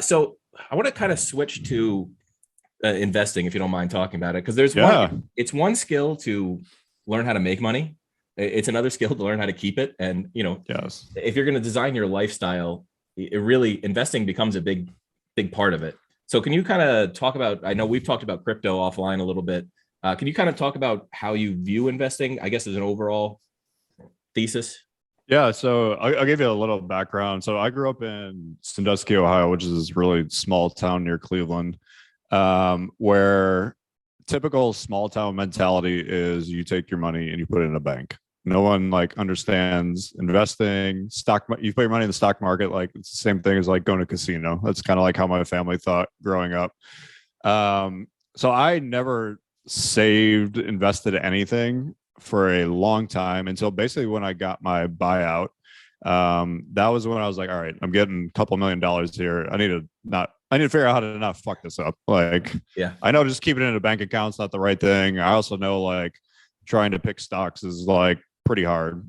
So I want to kind of switch to investing, if you don't mind talking about it, because there's Yeah. it's one skill to learn how to make money. It's another skill to learn how to keep it. And, Yes. if you're going to design your lifestyle, it really investing becomes a big part of it. So can you kind of talk about, I know we've talked about crypto offline a little bit. Can you kind of talk about how you view investing, I guess, as an overall thesis? Yeah. So I'll give you a little background. So I grew up in Sandusky, Ohio, which is this really small town near Cleveland, where typical small town mentality is you take your money and you put it in a bank. No one like understands investing, you put your money in the stock market. Like it's the same thing as like going to a casino. That's kind of like how my family thought growing up. So I never saved, invested anything for a long time until basically when I got my buyout. That was when I was like, all right, I'm getting a couple $1 million here. I need to figure out how to not fuck this up. Like, Yeah. I know just keeping it in a bank account is not the right thing. I also know like trying to pick stocks is like pretty hard.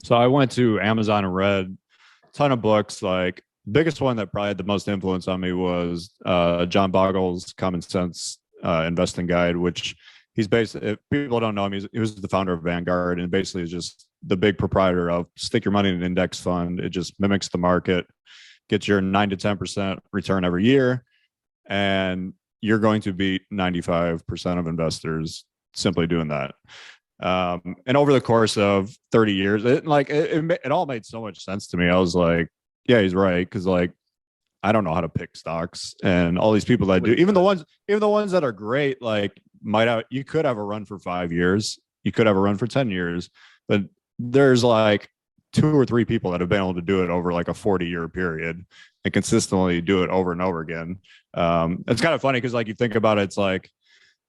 So I went to Amazon and read a ton of books. Like, biggest one that probably had the most influence on me was John Bogle's Common Sense Investing Guide, which he's basically, if people don't know him, he was the founder of Vanguard and basically is just the big proprietor of stick your money in an index fund. It just mimics the market, gets your 9 to 10% return every year, and you're going to beat 95% of investors simply doing that. And over the course of 30 years, it all made so much sense to me. I was like, yeah, he's right. Because like, I don't know how to pick stocks, and all these people that do, even the ones that are great, like you could have a run for 5 years, you could have a run for 10 years, but there's like two or three people that have been able to do it over like a 40-year period and consistently do it over and over again. It's kind of funny because like you think about it, it's like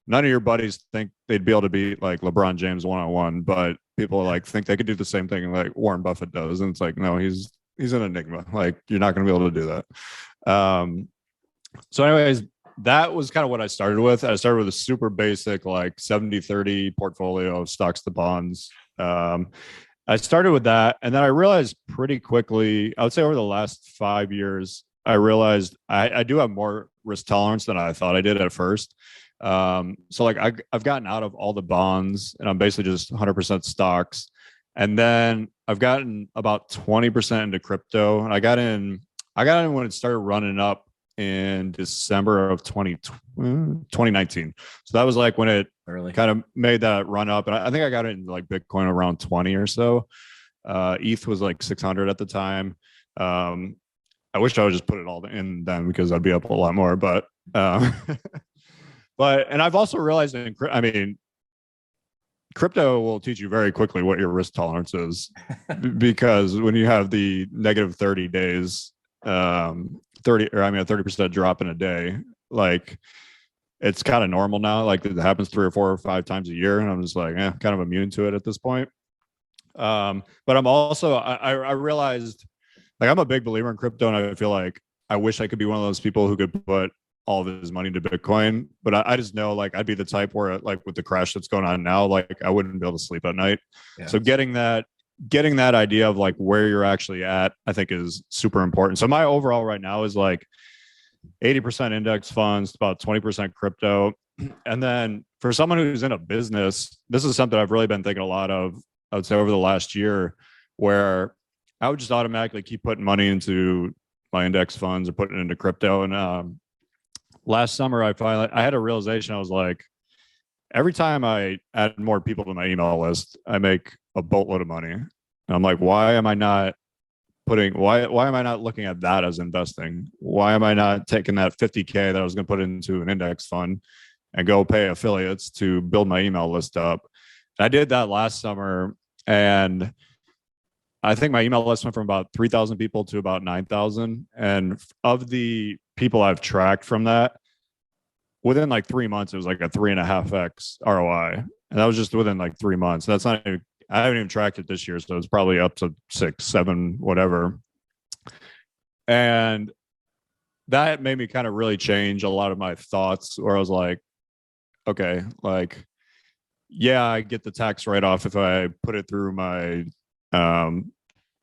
none of your buddies think they'd be able to beat like LeBron James one-on-one, but people like think they could do the same thing like Warren Buffett does. And it's like, no, he's an enigma. Like you're not going to be able to do that. So anyways, that was kind of what I started with. I started with a super basic, like 70-30 portfolio of stocks to bonds. I started with that. And then I realized pretty quickly, I would say over the last 5 years, I realized I do have more risk tolerance than I thought I did at first. So like I've gotten out of all the bonds and I'm basically just 100% stocks. And then I've gotten about 20% into crypto. And I got in when it started running up in December of 2019. So that was like when it Early. kind of made that run up. And I think I got it in like Bitcoin around 20 or so. ETH was like 600 at the time. I wish I would just put it all in then because I'd be up a lot more. But and I've also realized crypto will teach you very quickly what your risk tolerance is because when you have the negative 30 days, a 30% drop in a day, like it's kind of normal now. Like it happens 3 or 4 or 5 times a year. And I'm just like, kind of immune to it at this point. But I'm also, I realized like I'm a big believer in crypto and I feel like I wish I could be one of those people who could put all of his money into Bitcoin. But I just know like I'd be the type where like with the crash that's going on now, like I wouldn't be able to sleep at night. Yeah. So getting that idea of like where you're actually at, I think is super important. So my overall right now is like 80% index funds, about 20% crypto. And then for someone who's in a business, this is something I've really been thinking a lot of, I would say over the last year, where I would just automatically keep putting money into my index funds or putting it into crypto. And last summer, I had a realization. I was like, every time I add more people to my email list, I make a boatload of money. And I'm like, why am I not looking at that as investing? Why am I not taking that 50K that I was going to put into an index fund and go pay affiliates to build my email list up? And I did that last summer, and I think my email list went from about 3,000 people to about 9,000. And of the people I've tracked from that, within like 3 months, it was like a 3.5x ROI. And that was just within like 3 months. That's not even, I haven't even tracked it this year. So it's probably up to 6, 7, whatever. And that made me kind of really change a lot of my thoughts where I was like, okay, like, yeah, I get the tax write-off if I put it through my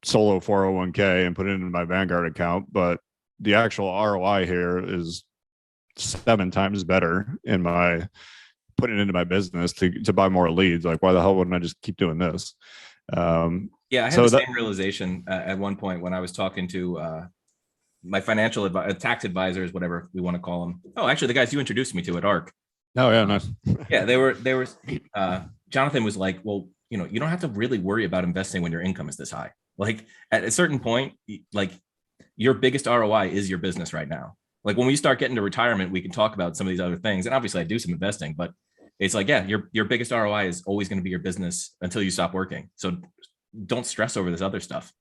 solo 401k and put it into my Vanguard account. But the actual ROI here is 7 times better in my putting it into my business to buy more leads. Like, why the hell wouldn't I just keep doing this? Yeah, I had So the that, same realization at one point when I was talking to my financial tax advisors, whatever we want to call them. Oh, actually, the guys you introduced me to at ARC. oh yeah, nice. Yeah, they were. Jonathan was like, well, you know, you don't have to really worry about investing when your income is this high. Like at a certain point, like your biggest ROI is your business right now. Like when we start getting to retirement, we can talk about some of these other things. And obviously I do some investing, but it's like, yeah, your biggest ROI is always going to be your business until you stop working. So don't stress over this other stuff.